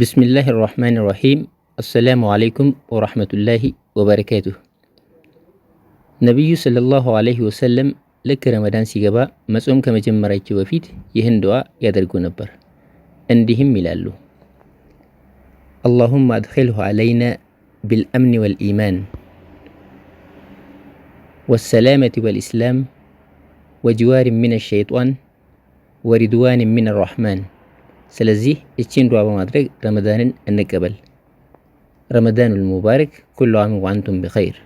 ቢስሚላህ ራህማን ራሂም አሰላሙ አለይኩም ወራህመቱላሂ ወበረካቱሁ። ነቢዩ ሰለላሁ ዐለይሂ ወሰለም ልክ ረመዳን ሲገባ መጾም ከመጀመራቸው በፊት ይህን ዱዓ ያደርጉ ነበር። እንዲህም ይላሉ፣ አላሁመ አድኺልሁ ዐለይና ቢልአምኒ ወልኢማን ወሰላመቲ ወልኢስላም ወጅዋሪን ሚነ ሸይጧን ወሪድዋንን ሚነ ራሕማን። ስለዚህ እቺን ዱዓ በማድረግ ረመዳንን እንቀበል። ረመዳኑል ሙባረክ ኩሉ ዓም ወአንቱም ቢኸይር።